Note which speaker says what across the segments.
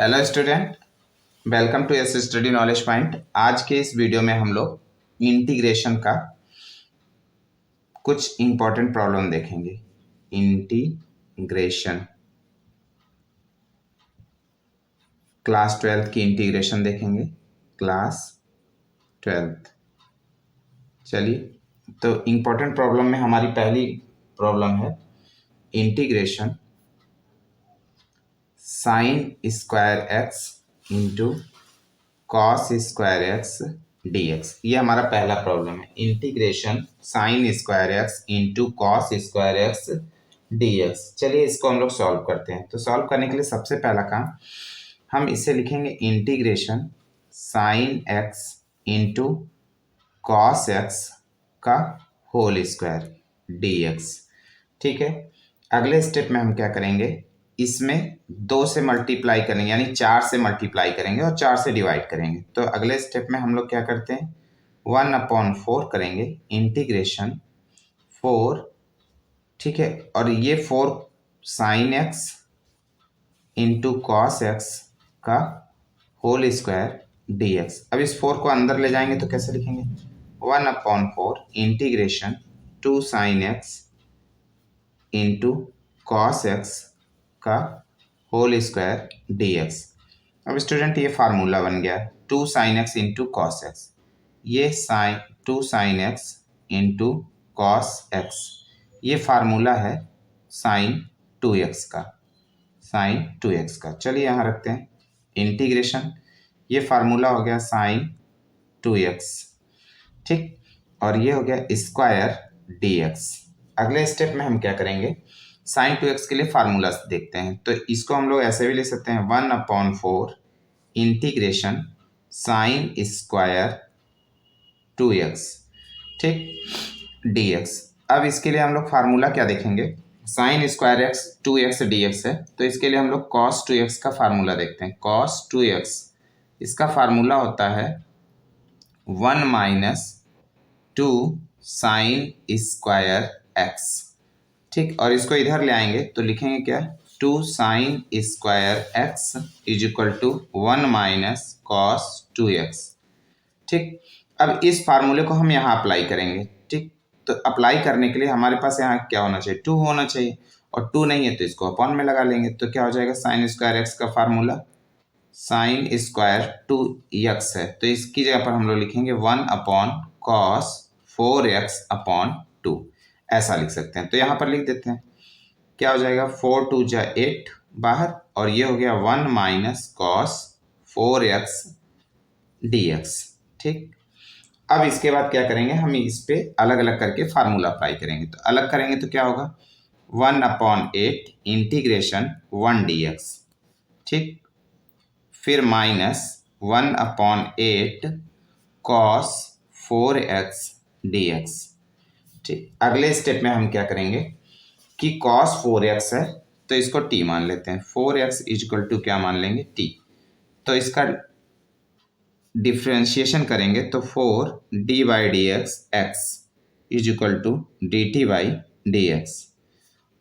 Speaker 1: Hello student, welcome to S study knowledge point. आज के इस वीडियो में हम लोग इंटीग्रेशन का कुछ इंपॉर्टेंट प्रॉब्लम देखेंगे। इंटीग्रेशन, क्लास 12th की इंटीग्रेशन देखेंगे। क्लास 12th, चलिए। तो इंपॉर्टेंट प्रॉब्लम में हमारी पहली प्रॉब्लम है integration sign square x into cos square x dx। ये हमारा पहला प्रॉब्लम है, integration sign square x into cos square x dx। चलिए इसको हम लोग सॉल्व करते हैं। तो सॉल्व करने के लिए सबसे पहला काम हम इसे लिखेंगे integration sine x into cos x का होल स्क्वायर dx। ठीक है, अगले स्टेप में हम क्या करेंगे, इसमें 2 से मल्टीप्लाई करेंगे, यानी 4 से मल्टीप्लाई करेंगे और 4 से डिवाइड करेंगे। तो अगले स्टेप में हम लोग क्या करते हैं, 1/4 करेंगे इंटीग्रेशन 4। ठीक है, और ये 4 sine x into cos x का होल स्क्वायर dx। अब इस 4 को अंदर ले जाएंगे तो कैसे लिखेंगे, 1/4 integration 2 sine x into cos x का होल स्क्वायर dx। अब स्टूडेंट ये फार्मूला बन गया 2 sine x into cos x. ये 2 sine x into cos x, ये फार्मूला है साइन 2x का, साइन 2x का। चलिए यहाँ रखते हैं इंटीग्रेशन, ये फार्मूला हो गया साइन 2x। ठीक, और ये हो गया स्क्वायर dx। अगले स्टेप में हम क्या करेंगे, साइन 2x के लिए फार्मूला देखते हैं। तो इसको हम लोग ऐसे भी ले सकते हैं 1/4 इंटीग्रेशन साइन स्क्वायर 2x, ठीक, dx। अब इसके लिए हम लोग फार्मूला क्या देखेंगे, sign square x 2x dx है, तो इसके लिए हम लोग cos 2x का फार्मूला देखते हैं। cos 2x, इसका फार्मूला होता है 1 माइनस 2 साइन स्क्वायर एक्स। ठीक, और इसको इधर ले आएंगे तो लिखेंगे क्या, 2 sine square x is equal to 1 minus cos 2x। ठीक, अब इस फार्मूले को हम यहाँ अप्लाई करेंगे। ठीक, तो अप्लाई करने के लिए हमारे पास यहाँ क्या होना चाहिए, 2 होना चाहिए, और 2 नहीं है तो इसको अपॉन में लगा लेंगे। तो क्या हो जाएगा, साइन स्क्वायर एक्स का फार्मूला साइन स्क्वायर 2x है, तो इसकी जगह पर हम लोग लिखेंगे 1/cos 4x अपॉन 2, ऐसा लिख सकते हैं। तो यहाँ पर लिख देते हैं, क्या हो जाएगा, 4 2 जा 8 बाहर, और ये हो गया 1 माइनस कॉस 4x dx। ठीक, अब इसके बाद क्या करेंगे, हम इस पे अलग अलग करके फार्मूला अप्लाई करेंगे। तो अलग करेंगे तो क्या होगा, 1/8 इंटीग्रेशन 1 dx। ठीक, फिर माइनस 1/8 कॉस 4x dx। ठीक, अगले स्टेप में हम क्या करेंगे कि cos 4x है तो इसको t मान लेते हैं, 4x इक्वल टू क्या मान लेंगे, t। तो इसका डिफ्रेंशिएशन करेंगे तो 4 D by D x is equal to D T by D x.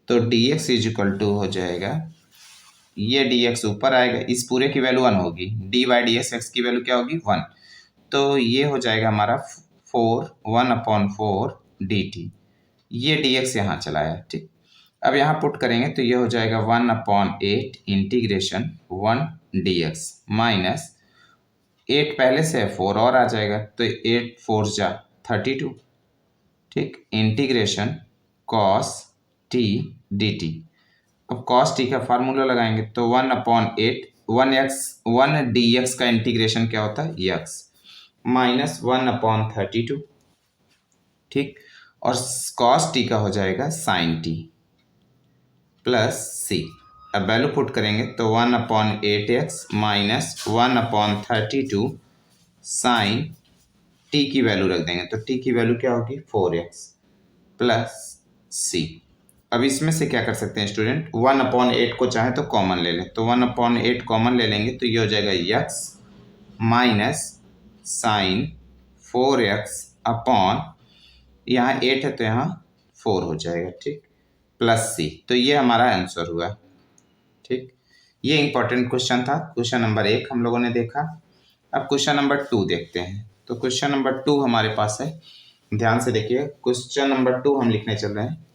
Speaker 1: तो D x is equal to हो जाएगा, ये डी एक्स ऊपर आएगा, इस पूरे की वैल्यू 1 होगी, डी बाई डी एक्स की वैल्यू क्या होगी 1। तो ये हो जाएगा हमारा 1/4 डी टी, ये डी एक्स यहाँ चला है। ठीक, अब यहाँ पुट करेंगे तो ये हो जाएगा 1/8 इंटीग्रेशन 1 डी एक्स माइनस 8 पहले से है 4 और आ जाएगा, तो 8 4 जा 32। ठीक, integration cos T d T. अब कॉस टी का फार्मूला लगाएंगे तो 1/8 1 डी एक्स का इंटीग्रेशन क्या होता है, एक्स माइनस 1/32। ठीक, और कॉस टी का हो जाएगा साइन टी प्लस सी। अब वैल्यू पुट करेंगे तो 1/8x माइनस 1/32 साइन टी की वैल्यू रख देंगे, तो टी की वैल्यू क्या होगी 4x प्लस सी। अब इसमें से क्या कर सकते हैं स्टूडेंट, 1/8 को चाहे तो कॉमन ले लें, तो 1/8 कॉमन ले लेंगे तो ये हो जाएगा x minus sign 4x upon, यहाँ 8 है तो यहाँ 4 हो जाएगा। ठीक, प्लस सी। तो ये हमारा आंसर हुआ। ठीक, ये इंपॉर्टेंट क्वेश्चन था। क्वेश्चन नंबर 1 हम लोगों ने देखा। अब क्वेश्चन नंबर 2 देखते हैं। तो क्वेश्चन नंबर 2 हमारे पास है, ध्यान से देखिए। क्वेश्चन नंबर 2 हम लिखने चल रहे हैं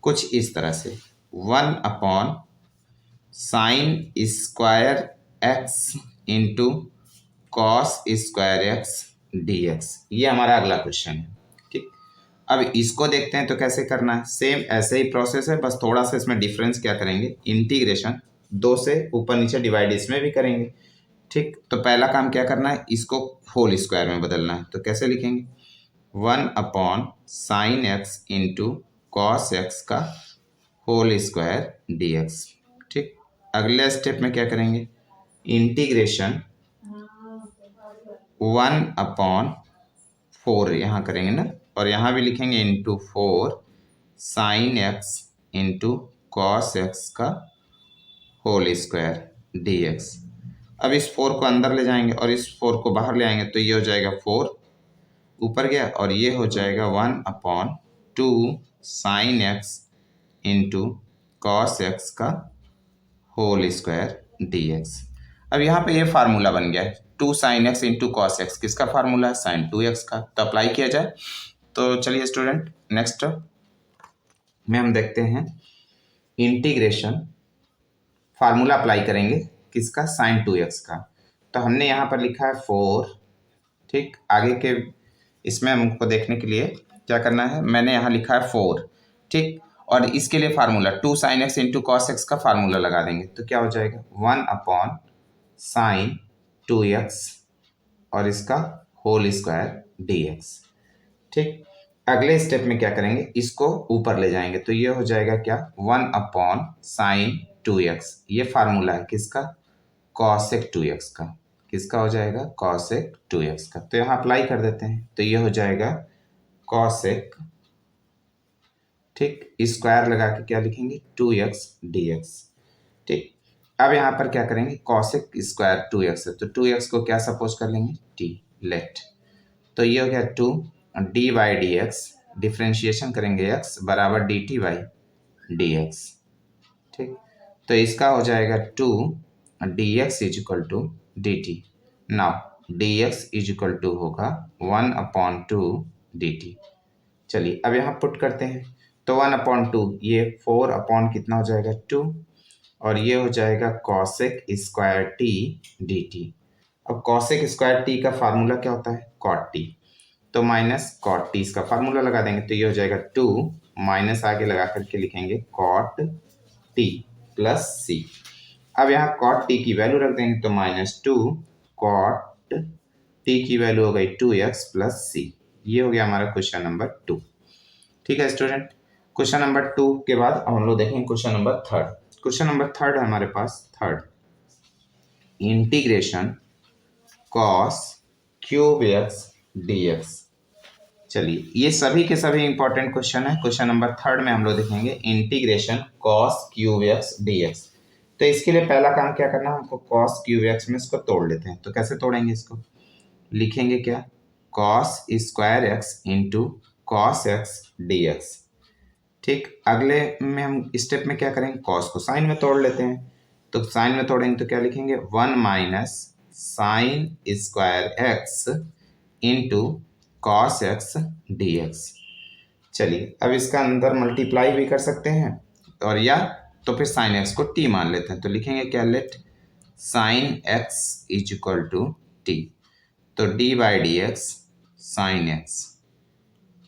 Speaker 1: कुछ इस तरह से, 1/sin² x into cos² x dx। ये हमारा अगला क्वेश्चन है। ठीक, अब इसको देखते हैं तो कैसे करना है। सेम ऐसे ही प्रोसेस है, बस थोड़ा सा इसमें डिफरेंस क्या करेंगे, इंटीग्रेशन 2 से ऊपर नीचे डिवाइड इसमें भी करेंगे। ठीक, तो पहला काम क्या करना है, इसको होल स्क्वायर में बदलना है। तो कैसे लिखेंगे, 1/sin x into cos x का होल स्क्वायर dx। ठीक, अगले स्टेप में क्या करेंगे, इंटीग्रेशन 1/4 यहाँ करेंगे ना, और यहाँ भी लिखेंगे into 4 sin x into cos x का होल स्क्वायर dx। अब इस 4 को अंदर ले जाएंगे और इस 4 को बाहर ले आएंगे, तो ये हो जाएगा 4 ऊपर गया, और ये हो जाएगा 1/2 sin x into cos x का होल स्क्वायर dx। अब यहाँ पे ये फार्मूला बन गया है, 2 sin x into cos x, किसका फार्मूला है, sin2x का। तो अप्लाई किया जाए। तो चलिए स्टूडेंट, नेक्स्ट में हम देखते हैं इंटीग्रेशन, फार्मूला अप्लाई करेंगे किसका, sin2x का। तो हमने यहाँ पर लिखा है 4। ठीक, आगे के इसमें हमको देखने के लिए क्या करना है, मैंने यहाँ लिखा है 4। ठीक, और इसके लिए formula 2 sin x into cos x का फार्मूला लगा देंगे। तो क्या हो जाएगा, 1/sin2x और इसका होल स्क्वायर dx। ठीक, अगले स्टेप में क्या करेंगे, इसको ऊपर ले जाएंगे। तो ये हो जाएगा क्या, 1/sin2x, ये फार्मूला है किसका, cosec2x का। किसका हो जाएगा, cosec2x का। तो यहाँ अप्लाई कर देते हैं। तो ये हो जाएगा cosec, ठीक, स्क्वायर लगा के क्या लिखेंगे, 2x dx। ठीक, अब यहाँ पर क्या करेंगे, cosec स्क्वायर 2x है, तो 2x को क्या सपोज कर लेंगे, t, लेट। तो ये हो गया 2 d by D x, differentiation करेंगे x बराबर d T by D x. ठीक, तो इसका हो जाएगा 2 d x is equal to D t. Now d x is equal to होगा 1/2 डी टी। चलिए अब यहाँ पुट करते हैं। तो 1/2, ये 4 अपॉन कितना हो जाएगा, 2, और ये हो जाएगा cosec square T d T. अब कॉसेक स्क्वायर टी का फार्मूला क्या होता है, कॉट टी। तो माइनस कॉट टी इसका फार्मूला लगा देंगे। तो ये हो जाएगा 2 माइनस आगे लगा करके लिखेंगे कॉट टी प्लस सी। अब यहाँ कॉट टी की वैल्यू रख देंगे, तो -2 कॉट टी की वैल्यू हो गई 2x प्लस सी। ये हो गया हमारा क्वेश्चन नंबर 2। ठीक है स्टूडेंट, क्वेश्चन नंबर 2 के बाद हम लोग देखेंगे क्वेश्चन नंबर 3। क्वेश्चन नंबर 3 है हमारे पास, third, integration cos cube X dx। चलिए ये सभी के सभी इंपॉर्टेंट क्वेश्चन है। क्वेश्चन नंबर 3 में हम लोग देखेंगे integration cos cube X dx। तो इसके लिए पहला काम क्या करना है हमको, कॉस क्यूब एक्स में इसको तोड़ लेते हैं। तो कैसे तोड़ेंगे इसको, लिखेंगे क्या, cos square x into cos x dx। ठीक, अगले में हम स्टेप में क्या करेंगे, कॉस को साइन में तोड़ लेते हैं। तो साइन में तोड़ेंगे तो क्या लिखेंगे, 1 - sin square x into cos x dx। चलिए अब इसका अंदर मल्टीप्लाई भी कर सकते हैं, और या तो फिर साइन एक्स को टी मान लेते हैं। तो लिखेंगे क्या, let sine X is equal to T. तो D by D x sine X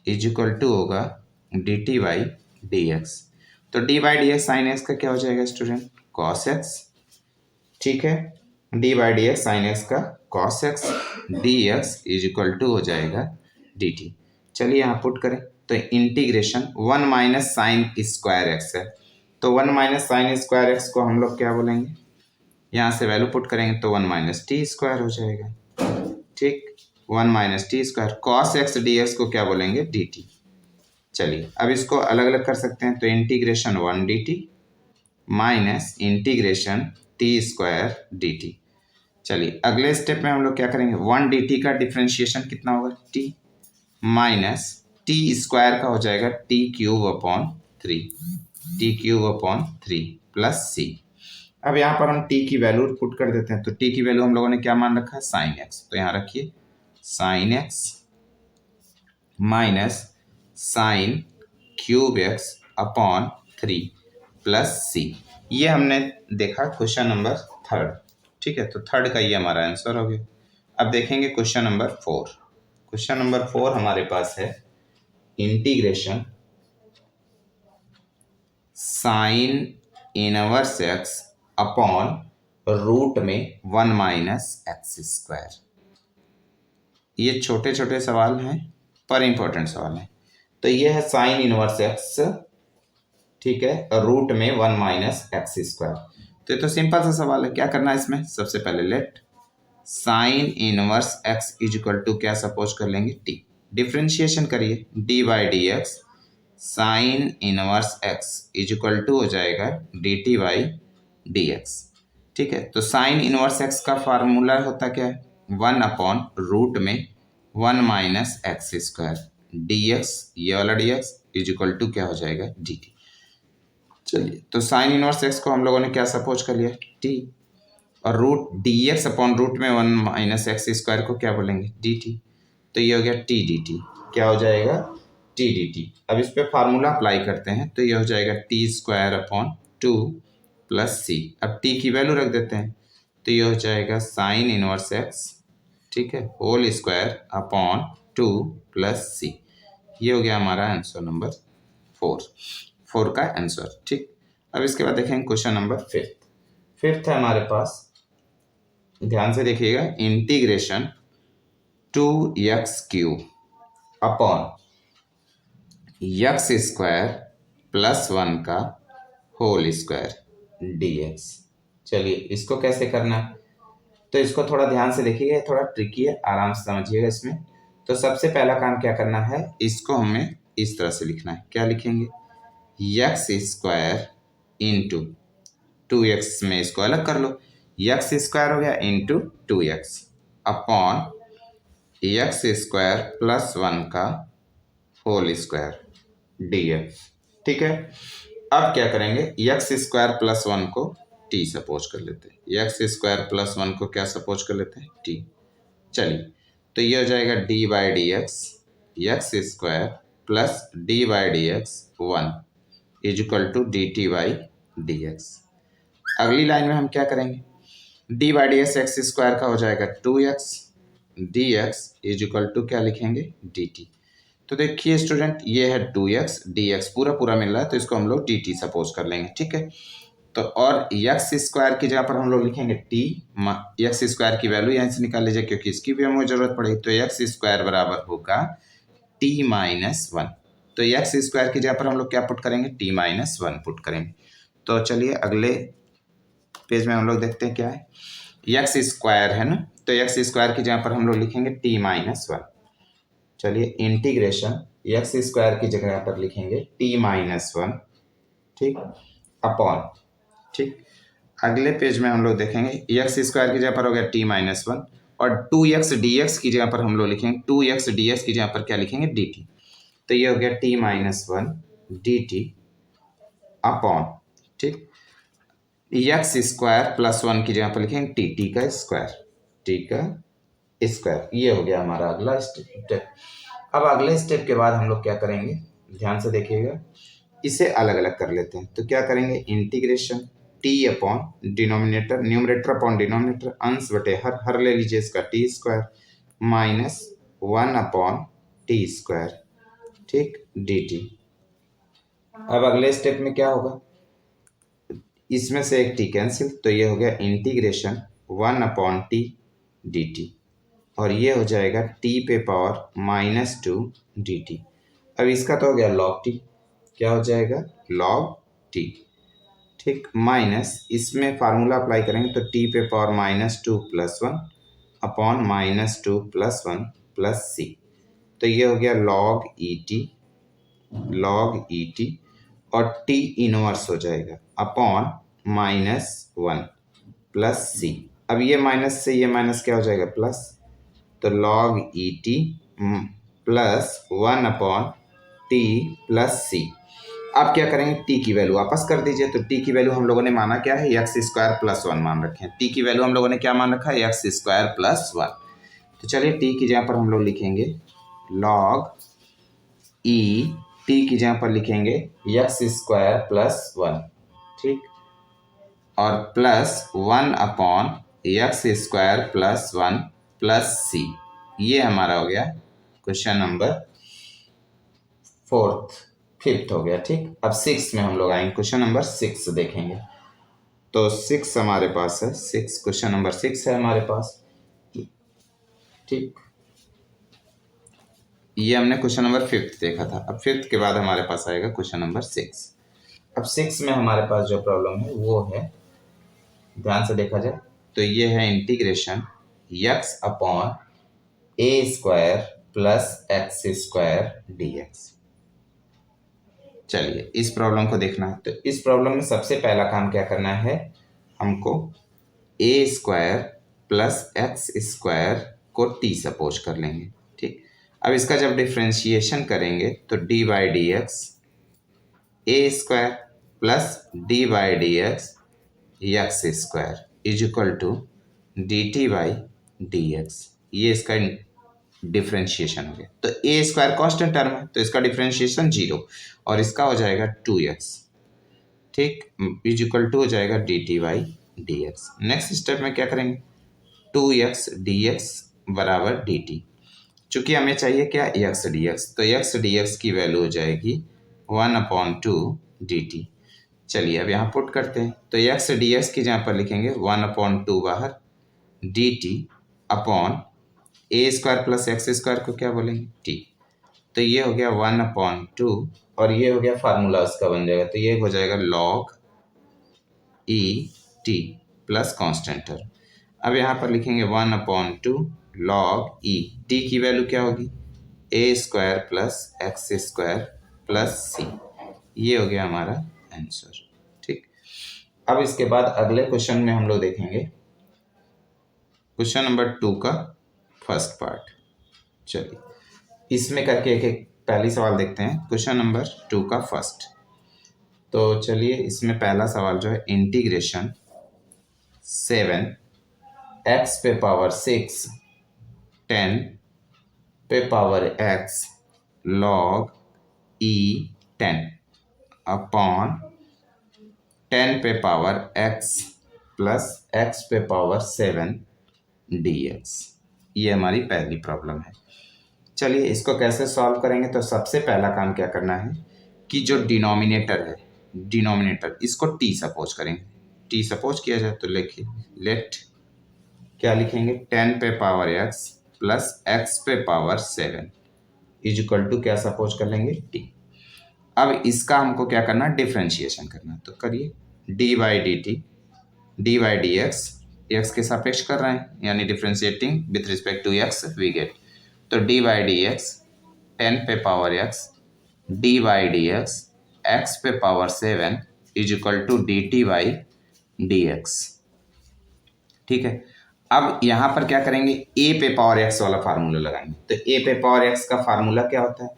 Speaker 1: is equal to होगा D T by D x. तो D by D x sine X का क्या हो जाएगा स्टूडेंट, कॉस एक्स। ठीक है, D by D x sine X का cos X D x is equal to हो जाएगा डी टी। चलिए यहाँ पुट करें। तो इंटीग्रेशन 1 - साइन स्क्वायर एक्स है। तो 1 - साइन स्क्वायर एक्स को हम लोग क्या बोलेंगे, यहाँ से वैल्यू पुट करेंगे तो 1 - टी स्क्वायर हो जाएगा। ठीक, 1 - T square, cos X D x को क्या बोलेंगे, डी टी। चलिए अब इसको अलग अलग कर सकते हैं। तो integration 1 D T minus integration T square D T. चलिए अगले स्टेप में हम लोग क्या करेंगे, 1 डी टी का डिफ्रेंशिएशन कितना होगा, टी माइनस टी स्क्वायर का हो जाएगा T cube upon 3 plus C. अब यहाँ पर हम t की वैल्यू पुट कर देते हैं, तो t की वैल्यू हम लोगों ने क्या मान रखा है, साइन x। तो यहाँ रखिए sine x minus sine cube x upon 3 plus C. ये हमने देखा क्वेश्चन नंबर थर्ड। ठीक है, तो थर्ड का ये हमारा आंसर हो गया। अब देखेंगे क्वेश्चन नंबर 4। क्वेश्चन नंबर 4 हमारे पास है integration sine inverse x upon root में 1 माइनस एक्स स्क्वायर। ये छोटे छोटे सवाल हैं पर इंपॉर्टेंट सवाल हैं। तो ये है साइन इनवर्स एक्स, ठीक है, रूट में 1 माइनस एक्स स्क्वायर। तो ये तो सिंपल सा सवाल है। क्या करना है इसमें, सबसे पहले let sine inverse x is equal to क्या सपोज कर लेंगे, टी। डिफ्रेंशिएशन करिए, D by D x sine inverse x is equal to हो जाएगा D T by D x. ठीक है, तो साइन इनवर्स एक्स का फार्मूला होता क्या है, 1 अपॉन रूट में 1 minus x square D x, ये वाला d x is equal to क्या हो जाएगा, डी टी। चलिए, तो साइन इनवर्स एक्स को हम लोगों ने क्या सपोज कर लिया, टी, और root d x upon root में 1 माइनस एक्स स्क्वायर को क्या बोलेंगे, डी टी। तो ये हो गया टी डी टी, क्या हो जाएगा, टी डी टी। अब इस पे फार्मूला अप्लाई करते हैं, तो ये हो जाएगा T square upon 2 plus C. अब टी की वैल्यू रख देते हैं, तो ये हो जाएगा साइन इनवर्स एक्स, ठीक है, whole square upon 2 plus C. ये हो गया हमारा आंसर नंबर 4 का आंसर। ठीक, अब इसके बाद देखेंगे क्वेश्चन नंबर 5 है हमारे पास। ध्यान से देखिएगा, integration 2x³ upon X square plus 1 का होल स्क्वायर dx। चलिए, इसको कैसे करना है, तो इसको थोड़ा ध्यान से देखिएगा, थोड़ा ट्रिकी है, आराम से समझिएगा इसमें। तो सबसे पहला काम क्या करना है, इसको हमें इस तरह से लिखना है। क्या लिखेंगे, एक्स स्क्वायर इंटू 2x में इसको अलग कर लो, एक्स स्क्वायर हो गया into 2x upon X square plus 1 का होल स्क्वायर dx। ठीक है, अब क्या करेंगे, एक्स स्क्वायर प्लस 1 को t सपोज कर लेते हैं, एक्स स्क्वायर प्लस 1 को क्या सपोज कर लेते हैं, t। चलिए, तो ये हो जाएगा D by D x square plus d by D x 1 is equal to D T by D x. अगली लाइन में हम क्या करेंगे, d by D x square का हो जाएगा 2x d x is equal to क्या लिखेंगे, डी टी। तो देखिए स्टूडेंट, ये है 2x dx पूरा पूरा मिल रहा है, तो इसको हम लोग dt सपोज कर लेंगे। ठीक है, तो और एक्स स्क्वायर की जगह पर हम लोग लिखेंगे t। एक्स स्क्वायर की वैल्यू यहाँ से निकाल लीजिए, क्योंकि इसकी भी हमें जरूरत पड़ेगी। तो एक्स स्क्वायर बराबर होगा t माइनस 1। तो एक्स स्क्वायर की जगह पर हम लोग क्या पुट करेंगे, t माइनस 1 पुट करेंगे। तो चलिए अगले पेज में हम लोग देखते हैं क्या है, एक्स स्क्वायर है ना, तो एक्स स्क्वायर की जगह पर हम लोग लिखेंगे t माइनस 1। चलिए, इंटीग्रेशन एक्स स्क्वायर की जगह पर लिखेंगे t माइनस 1, ठीक, अपॉन, ठीक, अगले पेज में हम लोग देखेंगे एक्स स्क्वायर की जगह पर हो गया t माइनस 1, और 2x dx की जगह पर हम लोग लिखेंगे 2x dx की जगह पर क्या लिखेंगे, dt। तो ये हो गया t माइनस 1 dt अपॉन, ठीक, एक्स स्क्वायर प्लस 1 की जगह पर लिखेंगे t का स्क्वायर, t का स्क्वायर। ये हो गया हमारा अगला स्टेप। अब अगले स्टेप के बाद हम लोग क्या करेंगे, ध्यान से देखिएगा, इसे अलग अलग कर लेते हैं। तो क्या करेंगे, integration t upon denominator, numerator upon denominator, अंश बटे हर ले लीजिए इसका t square minus 1 upon T square, ठीक, dt। अब अगले स्टेप में क्या होगा, इसमें से एक t कैंसिल, तो ये हो गया इंटीग्रेशन 1 अपॉन टी dt, और ये हो जाएगा t पे पावर माइनस 2 dt। अब इसका तो हो गया log t, क्या हो जाएगा, log t, ठीक, माइनस इसमें फार्मूला अप्लाई करेंगे, तो t पे power minus 2 plus 1 upon minus 2 plus 1 plus c। तो ये हो गया log e t, और t इनवर्स हो जाएगा अपॉन माइनस 1 प्लस c। अब ये माइनस से ये माइनस क्या हो जाएगा, प्लस, तो log et plus 1 upon T plus C. अब क्या करेंगे, टी की वैल्यू वापस कर दीजिए। तो टी की वैल्यू हम लोगों ने माना क्या है, एक्स स्क्वायर प्लस वन मान रखे हैं। टी की वैल्यू हम लोगों ने क्या मान रखा है, एक्स स्क्वायर प्लस वन। तो चलिए टी की जगह पर हम लोग लिखेंगे लॉग ई, टी की जगह पर लिखेंगे एक्स स्क्वायर प्लस वन, ठीक, और plus one upon X square plus one plus C. ये हमारा हो गया क्वेश्चन नंबर फोर्थ, फिफ्थ हो गया, ठीक। अब सिक्स में हम लोग आएंगे, क्वेश्चन नंबर सिक्स देखेंगे। तो सिक्स हमारे पास है, सिक्स, क्वेश्चन नंबर सिक्स है हमारे पास, ठीक। ये हमने क्वेश्चन नंबर फिफ्थ देखा था। अब फिफ्थ के बाद हमारे पास आएगा क्वेश्चन नंबर सिक्स। अब सिक्स में हमारे पास जो प्रॉब्लम है वो है, ध्यान से देखा जाए तो ये है integration X upon A square plus x square D x. चलिए इस प्रॉब्लम को देखना है। तो इस प्रॉब्लम में सबसे पहला काम क्या करना है, हमको a square plus x square को टी सपोज कर लेंगे, ठीक। अब इसका जब डिफ्रेंशिएशन करेंगे तो D by D x a square plus d by D x x square is equal to D T by D x. ये इसका डिफ्रेंशिएशन हो गया। तो ए स्क्वायर कांस्टेंट टर्म है तो इसका डिफ्रेंशिएशन जीरो, और इसका हो जाएगा टू एक्स, ठीक, इज इक्वल टू हो जाएगा D T by D x. Next step में क्या करेंगे, टू एक्स डी एक्स बराबर डी टी। चूंकि हमें चाहिए क्या, एक्स डी एक्स, तो एक्स डी एक्स की वैल्यू हो जाएगी one upon to D T. चलिए अब यहाँ पुट करते हैं। तो एक्स डी एक्स की जहाँ पर लिखेंगे वन अपॉन टू बाहर, d t upon A square plus x square को क्या बोलेंगे, टी। तो ये हो गया वन अपॉन टू, और ये हो गया फार्मूला उसका बन जाएगा। तो ये हो जाएगा log E T plus constant term. अब यहाँ पर लिखेंगे one upon two log E, T की वैल्यू क्या होगी, A square plus x square plus C. ये हो गया हमारा आंसर, ठीक। अब इसके बाद अगले क्वेश्चन में हम लोग देखेंगे क्वेश्चन नंबर टू का फर्स्ट पार्ट। चलिए इसमें करके एक एक पहली सवाल देखते हैं, क्वेश्चन नंबर टू का फर्स्ट। तो चलिए इसमें पहला सवाल जो है, इंटीग्रेशन सेवन एक्स पे पावर सिक्स टेन पे power x log E ten upon ten पे पावर एक्स प्लस एक्स पे पावर सेवन डी एक्स। ये हमारी पहली प्रॉब्लम है। चलिए इसको कैसे सॉल्व करेंगे, तो सबसे पहला काम क्या करना है कि जो डिनोमिनेटर है, डिनोमिनेटर इसको टी सपोज करेंगे। टी सपोज किया जाए तो लिखिए लेट, क्या लिखेंगे, टेन पे पावर एक्स प्लस एक्स पे power seven is equal to क्या सपोज कर लेंगे, टी। अब इसका हमको क्या करना है, डिफ्रेंशिएशन करना। तो करिए D by D T, D by D x, X के सापेक्ष कर रहे हैं यानी differentiating with respect to X we get. तो D by D X ten पे power x D by D x X पे power seven is equal to D T by D x, ठीक है। अब यहाँ पर क्या करेंगे, ए पे पावर एक्स वाला फार्मूला लगाएंगे। तो ए पे पावर एक्स का फार्मूला क्या होता है,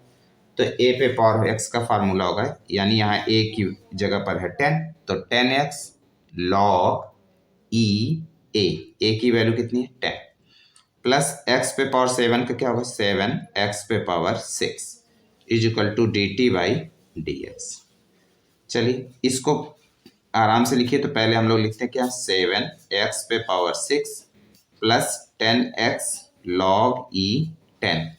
Speaker 1: तो ए पे पावर एक्स का फार्मूला होगा, यानी यहाँ ए की जगह पर है टेन, तो ten x log e a की वैल्यू कितनी है, टेन, प्लस एक्स पे पावर सेवन का क्या होगा, सेवन एक्स पे power six is equal to D T by D x. चलिए इसको आराम से लिखिए। तो पहले हम लोग लिखते हैं क्या, सेवन एक्स पे power six plus ten x log E ten,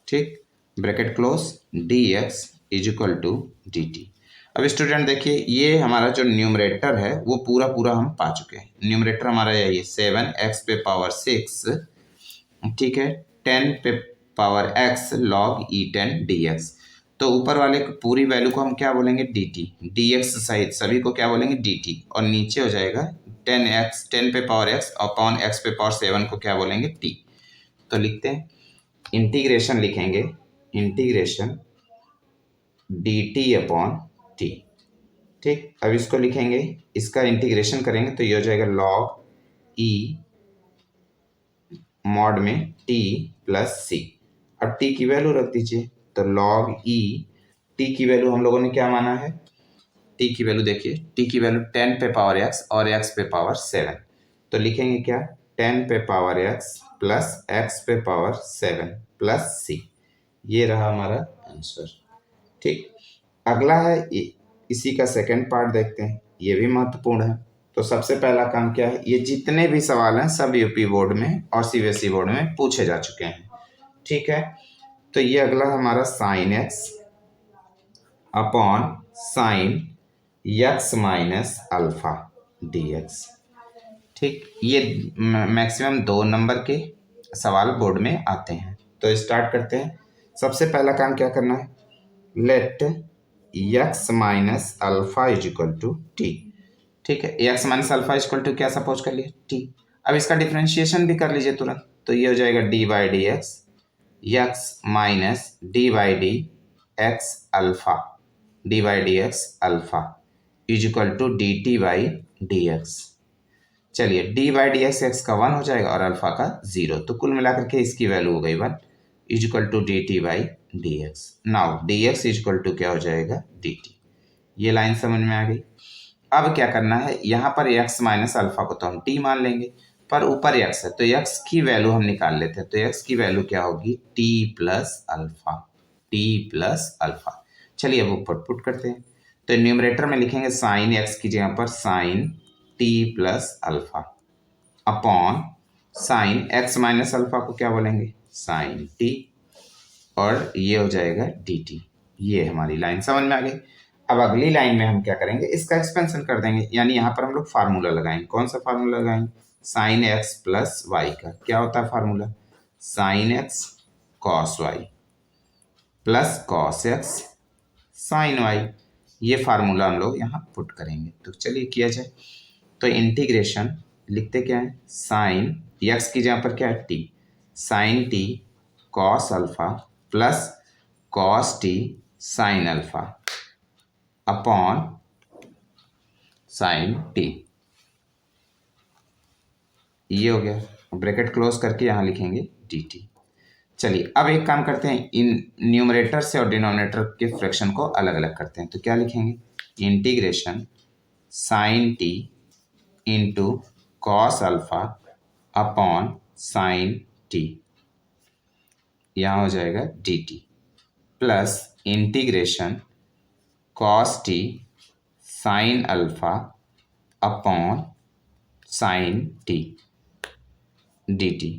Speaker 1: ठीक, bracket close, D x is equal to D T. अब स्टूडेंट देखिए ये हमारा जो न्यूमरेटर है वो पूरा पूरा हम पा चुके हैं। न्यूमरेटर हमारा यही है, सेवन एक्स पे पावर सिक्स, ठीक है, टेन पे power x log E ten D x. तो ऊपर वाले पूरी वैल्यू को हम क्या बोलेंगे, डी टी, डी एक्स सहित सभी को क्या बोलेंगे, डी टी, और नीचे हो जाएगा टेन एक्स, टेन पे पावर एक्स अपॉन एक्स पे पावर सेवन को क्या बोलेंगे, टी। तो लिखते हैं इंटीग्रेशन, लिखेंगे integration D t upon T, ठीक। अब इसको लिखेंगे, इसका इंटीग्रेशन करेंगे तो ये हो जाएगा लॉग ई मॉड में टी प्लस सी। अब टी की वैल्यू रख दीजिए, तो लॉग ई टी की वैल्यू हम लोगों ने क्या माना है, टी की वैल्यू देखिए, टी की वैल्यू 10 पे पावर एक्स और एक्स पे पावर 7, तो लिखेंगे क्या 10 पे पावर एक्स प्लस एक्स पे पावर 7 प्लस सी, ये रहा हमारा आंसर। ठीक, अगला है इसी का सेकंड पार्ट देखते हैं, ये भी महत्वपूर्ण है। तो सबसे पहला काम क्या है, ये जितने भी सवाल हैं सब यूपी बोर्ड में और सीबीएसई बोर्ड में पूछे जा चुके हैं। ठीक है, तो ये अगला हमारा sine x upon sine x minus alpha D x. ठीक, ये मैक्सिमम 2 नंबर के सवाल बोर्ड में आते हैं। तो स्टार्ट करते हैं। सबसे पहला काम क्या करना है, let x minus alpha is equal to t. ठीक है, x minus alpha is equal to क्या सपोज कर लिए, टी। अब इसका डिफ्रेंशिएशन भी कर लीजिए तुरंत, तो ये हो जाएगा D by D X X minus D by D X alpha, D by D X alpha is equal to D T by D x. चलिए D by D x X का 1 हो जाएगा और अल्फा का 0, तो कुल मिलाकर के इसकी वैल्यू हो गई 1 is equal to D T by D x. Now d x is equal to क्या हो जाएगा डी टी। ये लाइन समझ में आ गई। अब क्या करना है, यहाँ पर x माइनस अल्फा को तो हम t मान लेंगे, पर ऊपर x है तो x की वैल्यू हम निकाल लेते हैं। तो x की वैल्यू क्या होगी, t plus alpha, t plus alpha. चलिए अब ऊपर पुट करते हैं। तो न्यूमरेटर में लिखेंगे साइन x की जगह पर sine t plus alpha upon sine x minus alpha को क्या बोलेंगे साइन t, और ये हो जाएगा dt। ये हमारी लाइन समझ में आ गई। अब अगली लाइन में हम क्या करेंगे, इसका एक्सपेंशन कर देंगे, यानी यहाँ पर हम लोग फार्मूला लगाएंगे। कौन सा फार्मूला लगाएंगे, साइन एक्स प्लस वाई का क्या होता है formula, sine x cos y plus cos x sine y. ये फार्मूला हम लोग यहाँ पुट करेंगे। तो चलिए किया जाए। तो इंटीग्रेशन लिखते क्या है, साइन एक्स की जगह पर क्या है t, sine t cos alpha plus cos t sine alpha upon sine t. ये हो गया, ब्रैकेट क्लोज करके यहाँ लिखेंगे डी टी। चलिए अब एक काम करते हैं, इन न्यूमरेटर से और डिनोमिनेटर के फ्रैक्शन को अलग अलग करते हैं। तो क्या लिखेंगे, integration sine t into cos alpha upon sine t, यहाँ हो जाएगा D t plus integration cos t sine alpha upon sine t d T.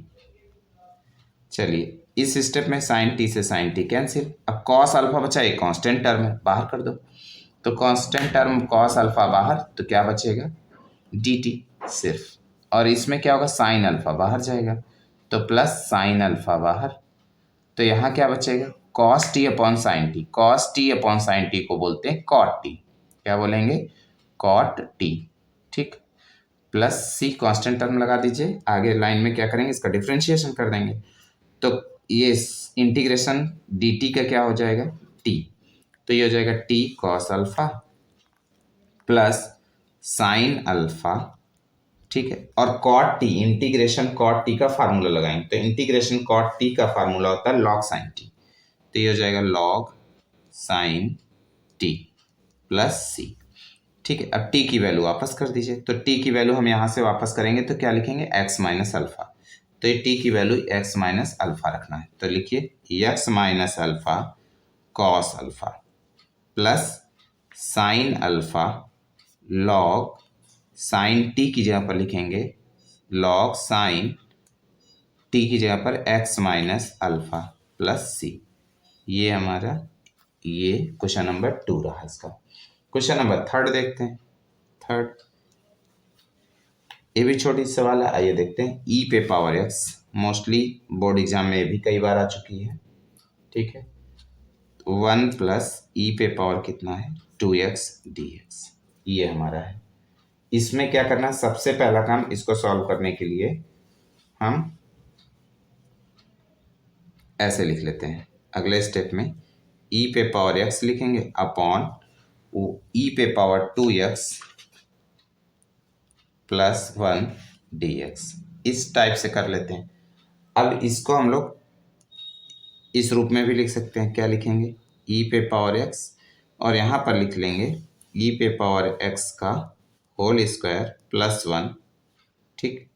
Speaker 1: चलिए इस स्टेप में साइन टी से साइन टी कैंसिल, अब कॉस अल्फा बचा, एक कांस्टेंट टर्म है बाहर कर दो, तो कांस्टेंट टर्म कॉस अल्फा बाहर, तो क्या बचेगा डी टी सिर्फ, और इसमें क्या होगा साइन अल्फा बाहर जाएगा तो प्लस साइन अल्फा बाहर, तो यहाँ क्या बचेगा cos T upon sine t, cos T upon sine T को बोलते हैं कॉट टी, क्या बोलेंगे कॉट टी। ठीक, प्लस सी कांस्टेंट टर्म लगा दीजिए, आगे लाइन में क्या करेंगे इसका डिफ्रेंशिएशन कर देंगे। तो ये इंटीग्रेशन डी टी का क्या हो जाएगा टी, तो ये हो जाएगा t cos alpha plus sine alpha. ठीक है, और cot t, integration cot t का फार्मूला लगाएंगे, तो इंटीग्रेशन कॉट टी का फार्मूला होता है लॉग साइन टी, तो ये हो जाएगा log sine t plus c. ठीक है, अब टी की वैल्यू वापस कर दीजिए, तो टी की वैल्यू हम यहाँ से वापस करेंगे तो क्या लिखेंगे एक्स माइनस अल्फा, तो ये टी की वैल्यू एक्स माइनस अल्फा रखना है, तो लिखिए x minus alpha cos alpha plus sine alpha log sine T की जगह पर लिखेंगे लॉग साइन टी की जगह पर x minus alpha plus C. ये हमारा ये क्वेश्चन नंबर 2 रहा इसका। क्वेश्चन नंबर 3 देखते हैं। थर्ड, ये भी छोटी सवाल है, आइए देखते हैं। ई पे power x mostly board exam में भी कई बार आ चुकी है। ठीक है, 1 प्लस ई पे पावर कितना है 2x dx, ये हमारा है। इसमें क्या करना है, सबसे पहला काम इसको सॉल्व करने के लिए हम ऐसे लिख लेते हैं। अगले स्टेप में ई पे पावर x लिखेंगे अपॉन ई पे पावर 2x प्लस 1 dx, इस टाइप से कर लेते हैं। अब इसको हम लोग इस रूप में भी लिख सकते हैं, क्या लिखेंगे ई पे पावर एक्स और यहाँ पर लिख लेंगे ई पे पावर एक्स का होल स्क्वायर प्लस 1, ठीक,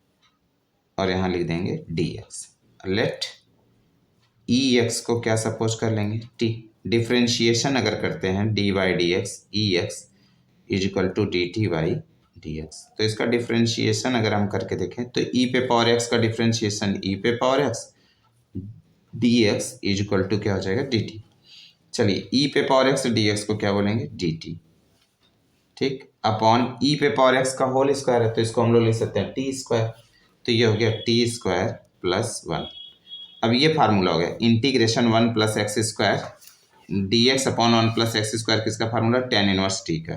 Speaker 1: और यहाँ लिख देंगे डी एक्स। लेट ई एक्स को क्या सपोज कर लेंगे टी। डिफ्रेंशिएशन अगर करते हैं d by D x e x is equal to D T by D x, तो इसका डिफ्रेंशिएशन अगर हम करके देखें तो ई पे पावर एक्स का डिफ्रेंशिएशन ई पे power x D x is equal to क्या हो जाएगा डी टी। चलिए ई पे पावर एक्स डी एक्स को क्या बोलेंगे डी टी, ठीक, अपॉन ई पे पावर एक्स का होल स्क्वायर है तो इसको हम लोग लिख सकते हैं टी स्क्वायर, तो ये हो गया टी स्क्वायर प्लस 1। अब ये फार्मूला हो गया integration 1 plus x square D x upon 1 plus x square, किसका फार्मूला टेन इनवर्स टी का,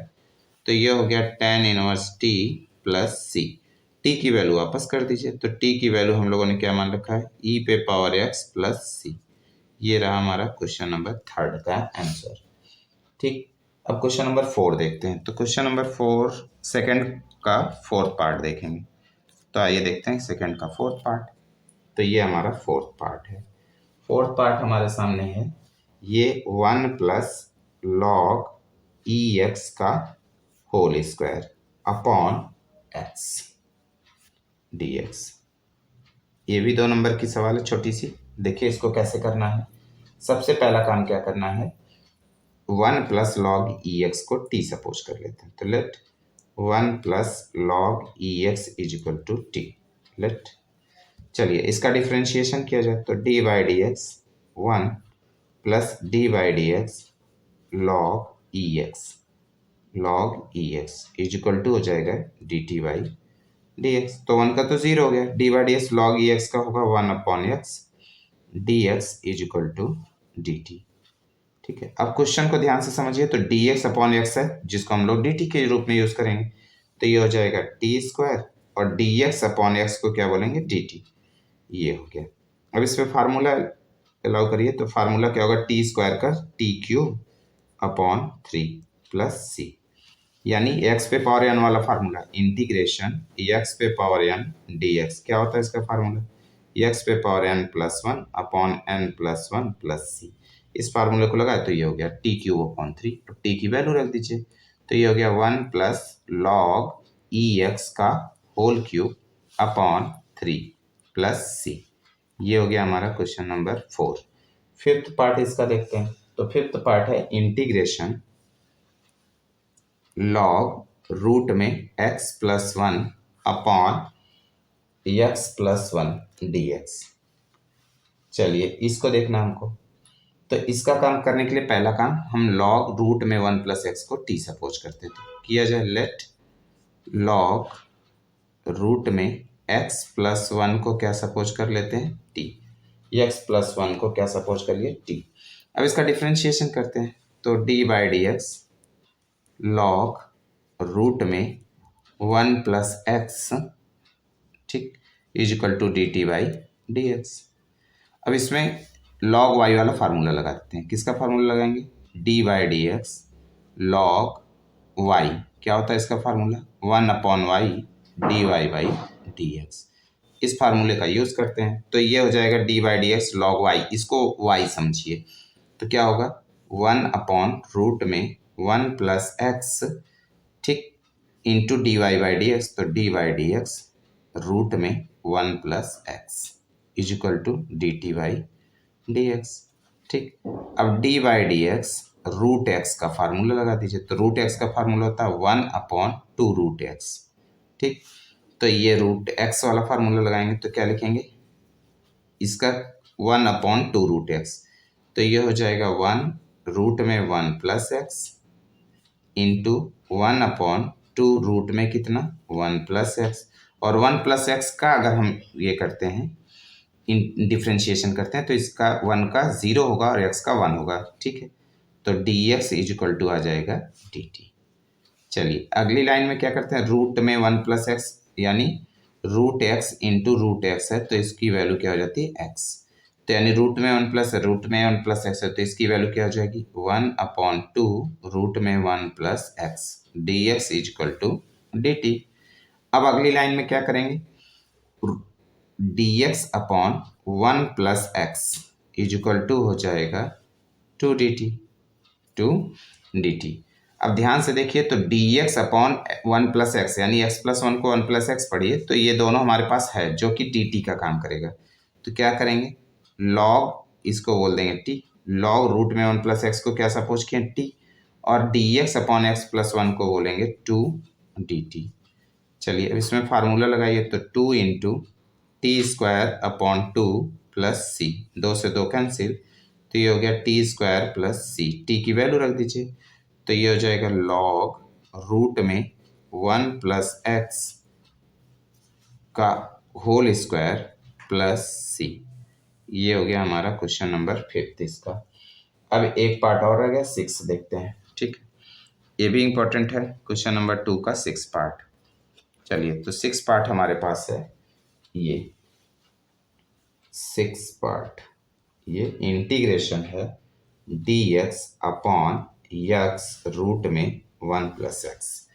Speaker 1: तो ये हो गया tan inverse T plus C. T की वैल्यू वापस कर दीजिए, तो टी की वैल्यू हम लोगों ने क्या मान रखा है ई पे पावर एक्स प्लस सी। ये रहा हमारा क्वेश्चन नंबर 3 का आंसर, ठीक। अब क्वेश्चन नंबर 4 देखते हैं। तो क्वेश्चन नंबर 4 सेकंड का फोर्थ पार्ट देखेंगे। तो आइए देखते हैं सेकंड का फोर्थ पार्ट। तो ये हमारा फोर्थ पार्ट है। फोर्थ पार्ट हमारे सामने है, ये 1 प्लस लॉग ई एक्स का whole square upon x D x. ये भी 2 नंबर की सवाल है, छोटी सी। देखिए इसको कैसे करना है। सबसे पहला काम क्या करना है, 1 प्लस लॉग ई एक्स को टी सपोज कर लेते हैं। तो let 1 plus log E x is equal to t. Let चलिए इसका डिफ्रेंशिएशन किया जाए, तो D by D x 1 plus d by D x log E x is equal to हो जाएगा D T by D x. तो 1 का तो 0 हो गया, d by D x log E x का होगा 1 upon x D x is equal to D t, ठीक है। अब क्वेश्चन को ध्यान से समझिए, तो डी एक्स अपॉन एक्स है जिसको हम लोग डी टी के रूप में यूज करेंगे, तो ये हो जाएगा टी स्क्वायर और डी एक्स अपॉन एक्स को क्या बोलेंगे डी टी। ये हो गया। अब इस पर फार्मूला अलाउ करिए, तो फार्मूला क्या होगा टी स्क्वायर का T cube upon 3 plus C, यानी एक्स पे पावर एन वाला फार्मूला इंटीग्रेशन एक्स पे पावर एन डी एक्स। क्या होता है इसका फार्मूला एक्स पे power N plus 1 upon N plus 1 plus C. इस फार्मूले को लगाए तो ये हो गया टी क्यूब अपॉन 3। तो टी की वैल्यू रख दीजिए, तो ये हो गया 1 प्लस लॉग ई एक्स का whole cube upon 3 plus C. ये हो गया हमारा क्वेश्चन नंबर 4। फिफ्थ पार्ट इसका देखते हैं। तो फिफ्थ पार्ट है इंटीग्रेशन लॉग रूट में x plus 1 upon x plus 1 D x. चलिए इसको देखना हमको। तो इसका काम करने के लिए पहला काम हम लॉग रूट में 1 प्लस एक्स को टी सपोज करते थे। किया जाए, लेट लॉग रूट में एक्स प्लस 1 को क्या सपोज कर लेते हैं टी, एक्स प्लस 1 को क्या सपोज कर लिए टी। अब इसका डिफ्रेंशिएशन करते हैं, तो D by D x log root में 1 प्लस एक्स, ठीक, is equal to D T by D x. अब इसमें लॉग वाई वाला फार्मूला लगाते हैं। किसका फार्मूला लगाएंगे d by D x log y. क्या होता है इसका formula 1 upon y d Y by D x. इस फार्मूले का यूज करते हैं, तो ये हो जाएगा D by D x log Y. इसको वाई समझिए, तो क्या होगा 1 अपॉन रूट में 1 प्लस एक्स, ठीक, into D Y by D x. तो D by D X root में 1 plus x is equal to D T by D x, ठीक। अब D by D X root X का formula लगा दीजिए। तो रूट एक्स का फार्मूला होता है 1 अपॉन 2 रूट एक्स, ठीक। तो ये रूट एक्स वाला फार्मूला लगाएंगे तो क्या लिखेंगे इसका 1 अपॉन 2 रूट एक्स। तो ये हो जाएगा 1 रूट में 1 plus x into 1 upon 2 root में कितना 1 प्लस एक्स। और 1 प्लस एक्स का अगर हम ये करते हैं डिफ्रेंशिएशन करते हैं तो इसका 1 का 0 होगा और x का 1 होगा, ठीक है। तो D x is equal to आ जाएगा डी टी। चलिए अगली लाइन में क्या करते हैं, रूट में 1 प्लस एक्स यानी root x into root x है, तो इसकी वैल्यू क्या हो जाती है x। तो यानी रूट में 1 प्लस रूट में 1 प्लस एक्स है, तो इसकी वैल्यू क्या हो जाएगी 1 अपॉन 2 रूट में 1 plus x D x is equal to D T. अब अगली लाइन में क्या करेंगे d x upon 1 plus x is equal to हो जाएगा 2 d t. Two D T. अब ध्यान से देखिए तो D x upon one plus x यानी एक्स प्लस वन को वन प्लस एक्स पढ़िए तो ये दोनों हमारे पास है जो कि डी टी का काम करेगा। तो क्या करेंगे, लॉग इसको बोल देंगे टी, लॉग रूट में वन प्लस एक्स को क्या सपोज किए टी, और D x upon x plus one को बोलेंगे टू डी टी। चलिए अब इसमें फार्मूला लगाइए तो two into T square upon two plus C, दो से दो कैंसिल, तो ये हो गया T square plus C, T की वैल्यू रख दीजिए तो ये हो जाएगा लॉग रूट में वन प्लस एक्स का होल स्क्वायर प्लस सी। ये हो गया हमारा क्वेश्चन नंबर 5 इसका। अब एक पार्ट और रह गया 6 देखते हैं, ठीक, ये भी इंपॉर्टेंट है, क्वेश्चन नंबर 2 का 6 पार्ट। चलिए तो 6 पार्ट हमारे पास है, ये 6 पार्ट, ये इंटीग्रेशन है d x upon x root में वन प्लस एक्स,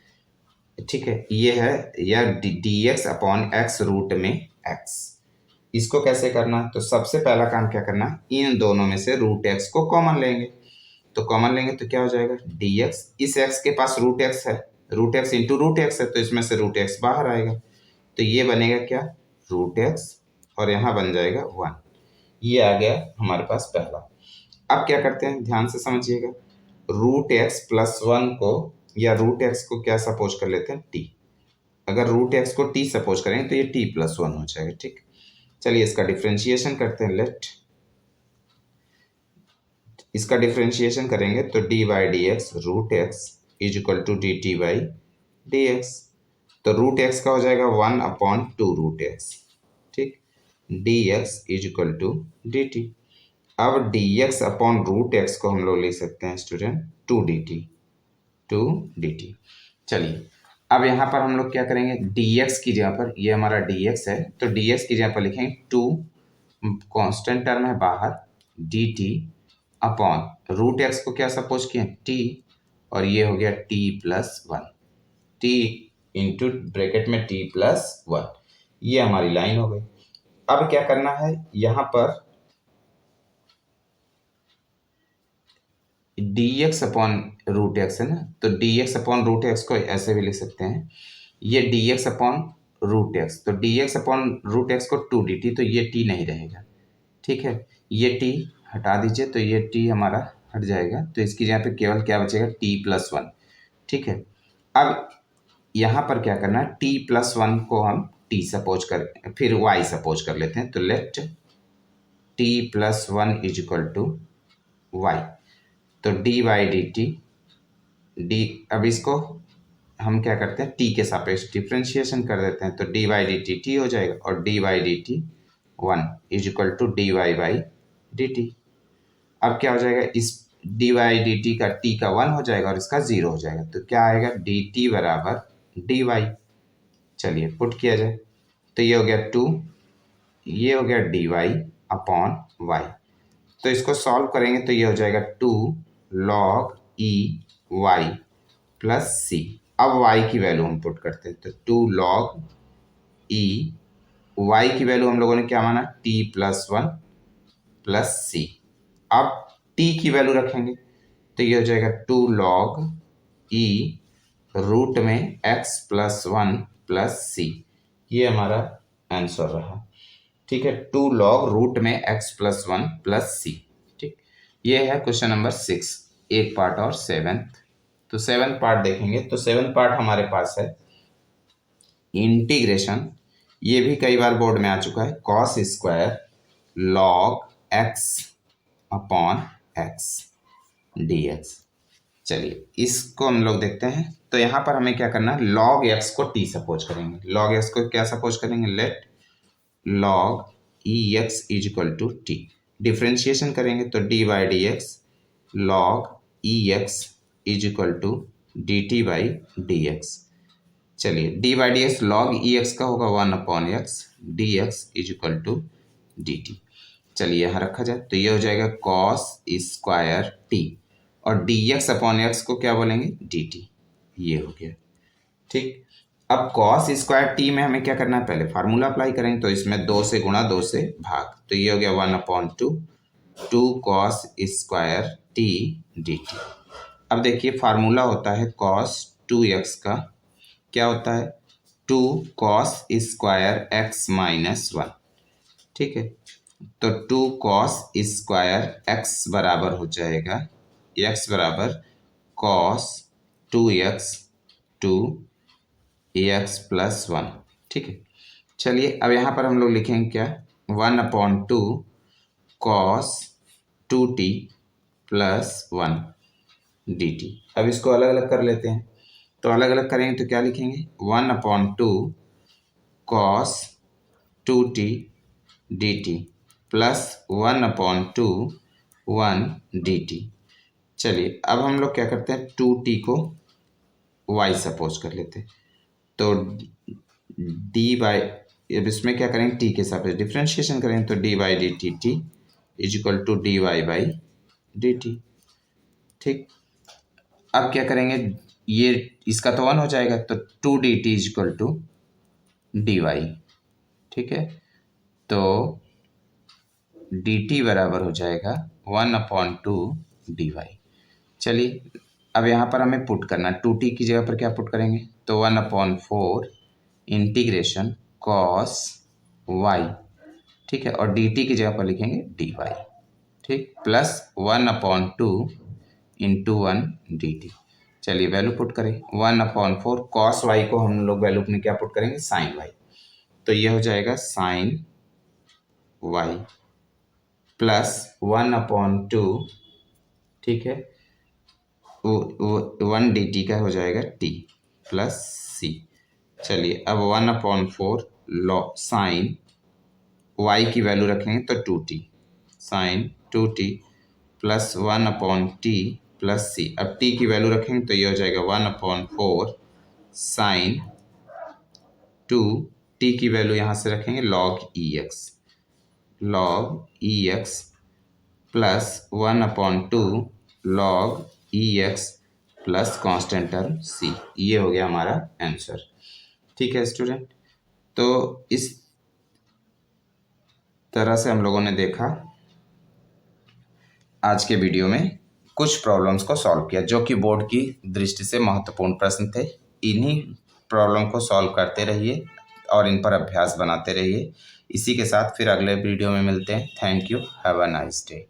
Speaker 1: ठीक है, ये है या d x upon x root में एक्स। इसको कैसे करना, तो सबसे पहला काम क्या करना, इन दोनों में से रूट एक्स को कॉमन लेंगे, तो कॉमन लेंगे तो क्या हो जाएगा डी एक्स, इस एक्स के पास रूट एक्स है, root x into root x है तो इसमें से रूट एक्स बाहर आएगा तो ये बनेगा क्या रूट एक्स और यहाँ बन जाएगा 1। ये आ गया हमारे पास पहला। अब क्या करते हैं, ध्यान से समझिएगा, रूट एक्स प्लस वन को या रूट एक्स को क्या सपोज कर लेते हैं टी, अगर रूट एक्स को टी सपोज करेंगे तो ये टी प्लस वन हो जाएगा, ठीक। चलिए इसका डिफ्रेंशिएशन करते हैं, लेट इसका डिफ्रेंशिएशन करेंगे तो D by D X root X is equal to D T by D x, तो रूट एक्स का हो जाएगा 1 अपॉन टू रूट एक्स, ठीक, D x is equal to D T. अब D x upon root x को हम लोग ले सकते हैं स्टूडेंट टू डी टी। चलिए अब यहाँ पर हम लोग क्या करेंगे, डी एक्स की जगह पर, ये हमारा डी एक्स है तो डी एक्स की जगह पर लिखेंगे टू, कॉन्स्टेंट टर्म है बाहर, d t upon root x को क्या सपोज किए टी, और ये हो गया t plus one, t into bracket में टी प्लस वन, ये हमारी लाइन हो गई। अब क्या करना है, यहाँ पर D x upon root x है ना, तो D x upon root x को ऐसे भी लिख सकते हैं, ये D x upon root X, तो D x upon root x को टू डी टी, तो ये टी नहीं रहेगा, ठीक है, ये टी हटा दीजिए तो ये टी हमारा हट जाएगा, तो इसकी जगह पे केवल क्या बचेगा टी प्लस वन, ठीक है। अब यहाँ पर क्या करना है, टी प्लस वन को हम टी सपोज कर फिर वाई सपोज कर लेते हैं, तो let T plus one is equal to Y, तो D by D T D, अब इसको हम क्या करते हैं टी के सापेक्ष डिफ्रेंशिएशन कर देते हैं, तो D by D t t हो जाएगा और d by D t one is equal to d Y by D T. अब क्या हो जाएगा, इस डी वाई डी टी का टी का 1 हो जाएगा और इसका 0 हो जाएगा, तो क्या आएगा डी टी बराबर डी वाई। चलिए पुट किया जाए तो ये हो गया 2, ये हो गया डी वाई अपॉन वाई, तो इसको सॉल्व करेंगे तो ये हो जाएगा 2 log E Y plus C. अब y की वैल्यू हम पुट करते हैं तो 2 लॉग ई, y की वैल्यू हम लोगों ने क्या माना t plus one plus C, अब t की वैल्यू रखेंगे तो ये हो जाएगा 2 लॉग ई रूट में x plus one plus C, ये हमारा आंसर रहा, ठीक है, 2 लॉग रूट में x plus one plus c, ठीक। ये है क्वेश्चन नंबर 6, एक पार्ट और 7th। तो 7th पार्ट देखेंगे तो 7th पार्ट हमारे पास है इंटीग्रेशन, ये भी कई बार बोर्ड में आ चुका है, cos square log x upon x D x. चलिए इसको हम लोग देखते हैं, तो यहाँ पर हमें क्या करना है, लॉग एक्स को टी सपोज करेंगे, लॉग एक्स को क्या सपोज करेंगे, let log E x is equal to T, differentiation करेंगे तो D by D x log E x is equal to D T by D x. चलिए D by D x log E x का होगा 1 upon x, D x is equal to D T. चलिए यहाँ रखा जाए तो ये हो जाएगा कॉस स्क्वायर टी, और डी एक्स अपॉन एक्स को क्या बोलेंगे डी टी, ये हो गया, ठीक। अब कॉस स्क्वायर टी में हमें क्या करना है, पहले फार्मूला अप्लाई करेंगे तो इसमें 2 से गुणा 2 से भाग, तो ये हो गया 1 upon to cos square T d T. अब देखिए फार्मूला होता है cos 2x का, क्या होता है 2 cos स्क्वायर x माइनस 1। ठीक है, तो 2 cos स्क्वायर x बराबर हो जाएगा, x बराबर cos 2x 2x प्लस 1। ठीक है, चलिए अब यहाँ पर हम लोग लिखेंगे क्या 1/2 cos 2t प्लस 1 dt। अब इसको अलग अलग कर लेते हैं, तो अलग अलग करेंगे तो क्या लिखेंगे 1/2 cos 2t dt plus 1/2 1 dt। चलिए अब हम लोग क्या करते हैं 2t को y सपोज कर लेते हैं, तो डी बाई, अब इसमें क्या करेंगे t के साथ डिफ्रेंशिएशन करेंगे, तो D by D t t is equal to d Y by D t. ठीक, अब क्या करेंगे ये इसका तो 1 हो जाएगा, तो 2 d t is equal to d y. ठीक है, तो डी टी बराबर हो जाएगा 1/2 डी वाई। चलिए अब यहाँ पर हमें पुट करना, 2t की जगह पर क्या पुट करेंगे, तो 1/4 इंटीग्रेशन कॉस y। ठीक है, और dt की जगह पर लिखेंगे dy। ठीक, प्लस 1/2 इंटू 1 dt। चलिए वैल्यू पुट करें 1/4 कॉस y को हम लोग वैल्यू में क्या पुट करेंगे साइन y, तो ये हो जाएगा साइन y प्लस 1/2। ठीक है, 1 dt का हो जाएगा t प्लस c। चलिए अब 1/4 लॉ साइन y की वैल्यू रखेंगे तो 2t sine 2t plus 1/t plus c। अब t की वैल्यू रखेंगे तो ये हो जाएगा 1/4 साइन 2, t की वैल्यू यहाँ से रखेंगे log ex plus 1/2 log ex plus constant term c। ये हो गया हमारा आंसर। ठीक है स्टूडेंट, तो इस तरह से हम लोगों ने देखा आज के वीडियो में कुछ प्रॉब्लम्स को सॉल्व किया जो कि बोर्ड की दृष्टि से महत्वपूर्ण प्रश्न थे। इन्हीं प्रॉब्लम को सॉल्व करते रहिए और इन पर अभ्यास बनाते रहिए। इसी के साथ फिर अगले वीडियो में मिलते हैं। Thank you, have a nice day.